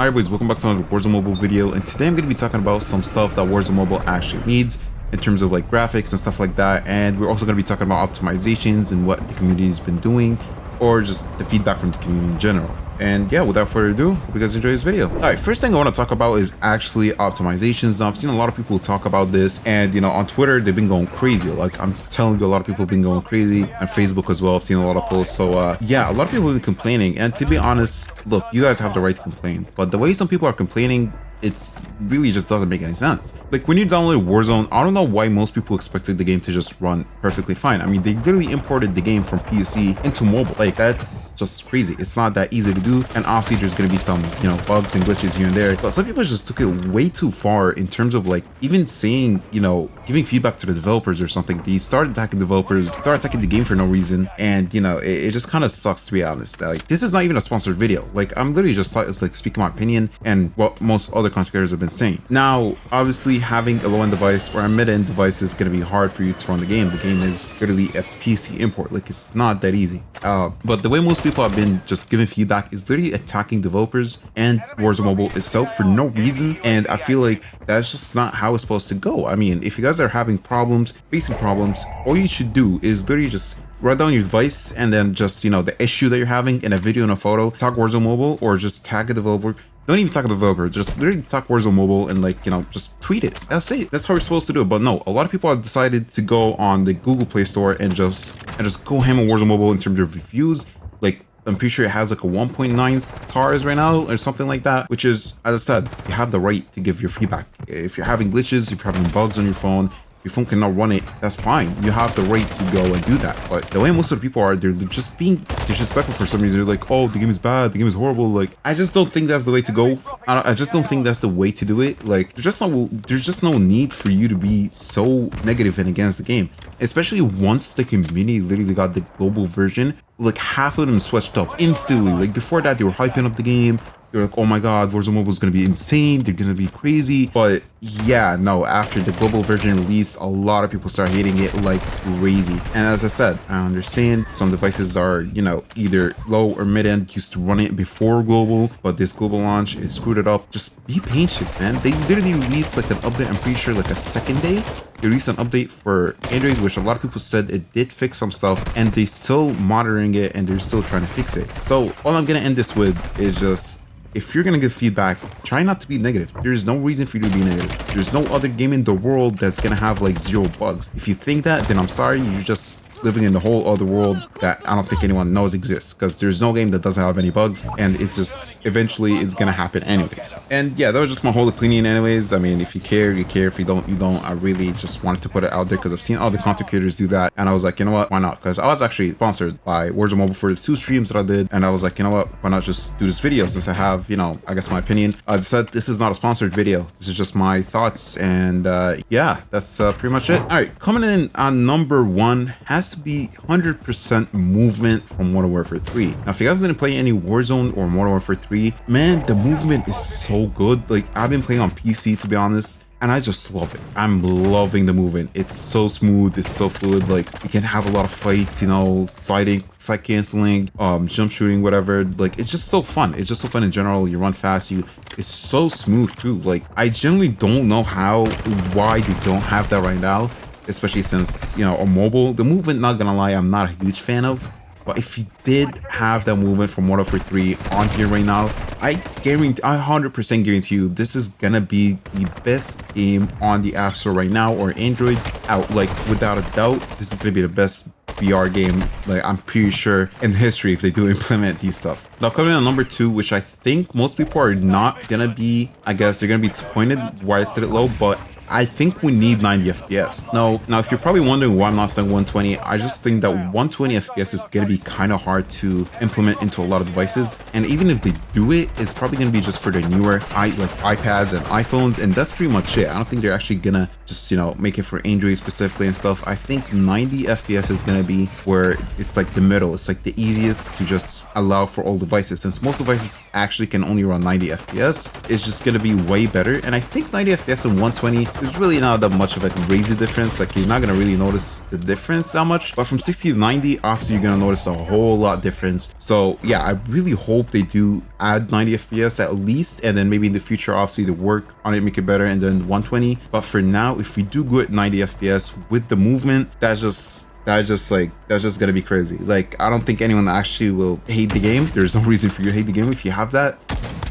Alright boys, welcome back to another Warzone Mobile video, and today I'm going to be talking about some stuff that Warzone Mobile actually needs in terms of like graphics and stuff like that, and we're also going to be talking about optimizations and what the community has been doing, or just the feedback from the community in general. And yeah, without further ado, hope you guys enjoy this video. Alright, first thing I want to talk about is actually optimizations. Now, I've seen a lot of people talk about this, and you know, on Twitter, they've been going crazy. Like, I'm telling you, a lot of people have been going crazy, and Facebook as well. I've seen a lot of posts. So yeah, a lot of people have been complaining, and to be honest, look, you guys have the right to complain, but the way some people are complaining, it's really just doesn't make any sense. Like, when you download Warzone, I don't know why most people expected the game to just run perfectly fine. I mean, they literally imported the game from PC into mobile. Like, that's just crazy. It's not that easy to do, and obviously there's going to be some, you know, bugs and glitches here and there, but some people just took it way too far in terms of like even saying, you know, giving feedback to the developers or something. They started attacking developers, started attacking the game for no reason, and you know, it just kind of sucks, to be honest. Like, this is not even a sponsored video. Like, I'm literally just like speaking my opinion and what most other content creators have been saying. Now, obviously, having a low-end device or a mid-end device is going to be hard for you to run the game. The game is literally a PC import. Like, it's not that easy. But the way most people have been just giving feedback is literally attacking developers and Warzone Mobile itself for no reason, and I feel like that's just not how it's supposed to go. I mean, if you guys are having problems, facing problems, all you should do is literally just write down your device and then just, you know, the issue that you're having in a video and a photo, tag Warzone Mobile, or just tag a developer. Don't even talk to the developer, just literally talk Warzone Mobile and, like, you know, just tweet it. That's it. That's how we're supposed to do it. But no, a lot of people have decided to go on the Google Play Store and just go ham on Warzone Mobile in terms of reviews. Like, I'm pretty sure it has like a 1.9 stars right now or something like that, which is, as I said, you have the right to give your feedback. If you're having glitches, if you're having bugs on your phone, your phone cannot run it, that's fine. You have the right to go and do that. But the way most of the people are, they're just being disrespectful for some reason. They're like, oh, the game is bad, the game is horrible. Like, I just don't think that's the way to go. I just don't think that's the way to do it. Like, there's just no need for you to be so negative and against the game, especially once the community literally got the global version. Like, half of them switched up instantly. Like, before that, they were hyping up the game. They're like, oh my god, Warzone Mobile is going to be insane, they're going to be crazy. But yeah, no, after the global version released, a lot of people start hating it like crazy. And as I said, I understand some devices are, you know, either low or mid-end, used to run it before global, but this global launch, it screwed it up. Just be patient, man. They literally released like an update, I'm pretty sure like a second day. They released an update for Android, which a lot of people said it did fix some stuff, and they still monitoring it and they're still trying to fix it. So all I'm going to end this with is just, if you're gonna give feedback, try not to be negative. There's no reason for you to be negative. There's no other game in the world that's gonna have like 0 bugs. If you think that, then I'm sorry, you're just living in the whole other world that I don't think anyone knows exists, because there's no game that doesn't have any bugs, and it's just eventually it's gonna happen anyways. And yeah, that was just my whole opinion anyways. I mean, if you care, you care. If you don't, you don't. I really just wanted to put it out there because I've seen other content creators do that, and I was like, you know what, why not? Because I was actually sponsored by Warzone Mobile for the 2 streams that I did, and I was like, you know what, why not just do this video since I have, you know, I guess my opinion. I said this is not a sponsored video, this is just my thoughts, and yeah, that's pretty much it. All right, coming in on number 1 has to be 100% movement from Modern Warfare 3. Now, if you guys didn't play any Warzone or Modern Warfare 3, man, the movement is so good. Like, I've been playing on PC, to be honest, and I just love it. I'm loving the movement. It's so smooth, it's so fluid. Like, you can have a lot of fights, you know, sliding, side canceling, jump shooting, whatever. Like, it's just so fun. It's just so fun in general. You run fast, it's so smooth too. Like, I generally don't know why they don't have that right now, especially since, you know, on mobile, the movement, not gonna lie, I'm not a huge fan of. But if you did have that movement from Modern Warfare 3 on here right now, I 100% guarantee you this is gonna be the best game on the App Store right now, or Android out. Like, without a doubt, this is gonna be the best VR game, like, I'm pretty sure, in history, if they do implement these stuff. Now, coming in on number 2, which I think most people are not gonna be, I guess they're gonna be disappointed why I set it low, but I think we need 90 FPS. Now, if you're probably wondering why I'm not saying 120, I just think that 120 FPS is going to be kind of hard to implement into a lot of devices. And even if they do it, it's probably going to be just for the newer iPads and iPhones, and that's pretty much it. I don't think they're actually going to just, you know, make it for Android specifically and stuff. I think 90 FPS is going to be where it's like the middle. It's like the easiest to just allow for all devices. Since most devices actually can only run 90 FPS, it's just going to be way better. And I think 90 FPS and 120 there's really not that much of a crazy difference. Like, you're not gonna really notice the difference that much, but from 60 to 90, obviously you're gonna notice a whole lot difference. So yeah, I really hope they do add 90 FPS at least, and then maybe in the future obviously to work on it, make it better, and then 120. But for now, if we do good 90 FPS with the movement, that's just gonna be crazy. Like, I don't think anyone actually will hate the game. There's no reason for you to hate the game. If you have that,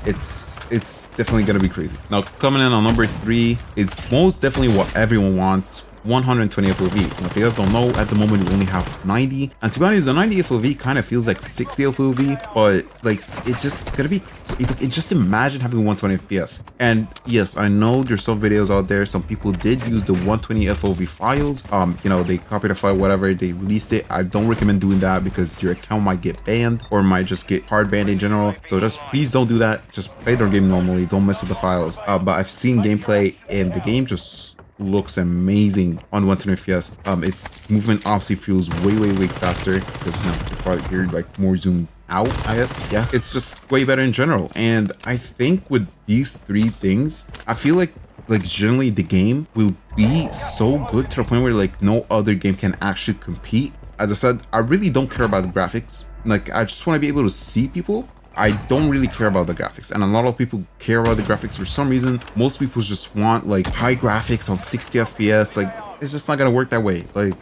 it's definitely gonna be crazy. Now, coming in on number 3 is most definitely what everyone wants: 120 FOV. Now, if you guys don't know, at the moment we only have 90, and to be honest, the 90 FOV kind of feels like 60 FOV, but like, it's just gonna be just imagine having 120 FPS. And yes, I know there's some videos out there, some people did use the 120 FOV files, you know, they copied a file, whatever, they released it. I don't recommend doing that because your account might get banned or might just get hard banned in general. So just please don't do that. Just play their game normally, don't mess with the files. But I've seen gameplay and the game just looks amazing on 120 FPS. Its movement obviously feels way faster because, you know, you're like more zoomed out, I guess. Yeah, it's just way better in general. And I think with these 3 things, I feel like generally the game will be so good to the point where like no other game can actually compete. As I said, I really don't care about the graphics. Like, I just want to be able to see people. I don't really care about the graphics, and a lot of people care about the graphics for some reason. Most people just want like high graphics on 60 FPS. Like, it's just not gonna work that way. Like,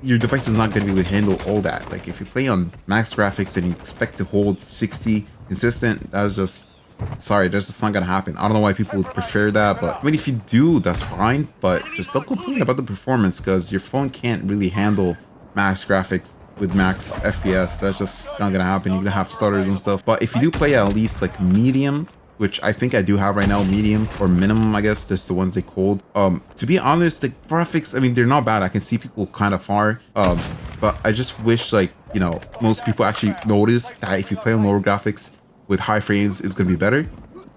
your device is not gonna be able to handle all that. Like, if you play on max graphics and you expect to hold 60 consistent, that's just, sorry, that's just not gonna happen. I don't know why people would prefer that, but I mean, if you do, that's fine, but just don't complain about the performance because your phone can't really handle max graphics with max FPS. That's just not gonna happen. You're gonna have stutters and stuff. But if you do play at least like medium, which I think I do have right now, medium or minimum, I guess that's the ones they called. To be honest, the graphics, I mean, they're not bad. I can see people kind of far. But I just wish, like, you know, most people actually notice that if you play on lower graphics with high frames, it's gonna be better.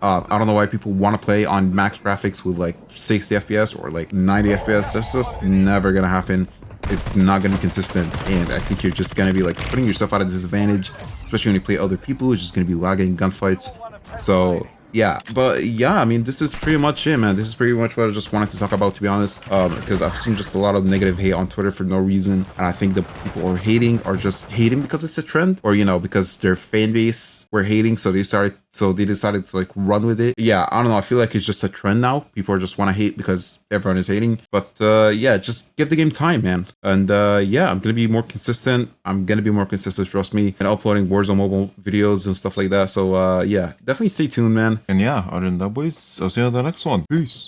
I don't know why people want to play on max graphics with like 60 FPS or like 90 FPS. That's just never gonna happen. It's not going to be consistent, and I think you're just going to be like putting yourself at a disadvantage, especially when you play other people. It's just going to be lagging gunfights. So yeah, but yeah, I mean, this is pretty much it, man. This is pretty much what I just wanted to talk about, to be honest, because I've seen just a lot of negative hate on Twitter for no reason, and I think the people who are hating are just hating because it's a trend, or, you know, because their fan base were hating, so they decided to like run with it. Yeah, I don't know, I feel like it's just a trend now. People just want to hate because everyone is hating. But yeah, just give the game time, man. And yeah, I'm gonna be more consistent. Trust me, and uploading Warzone mobile videos and stuff like that. So yeah, definitely stay tuned, man. And yeah, other than that, boys, I'll see you on the next one. Peace.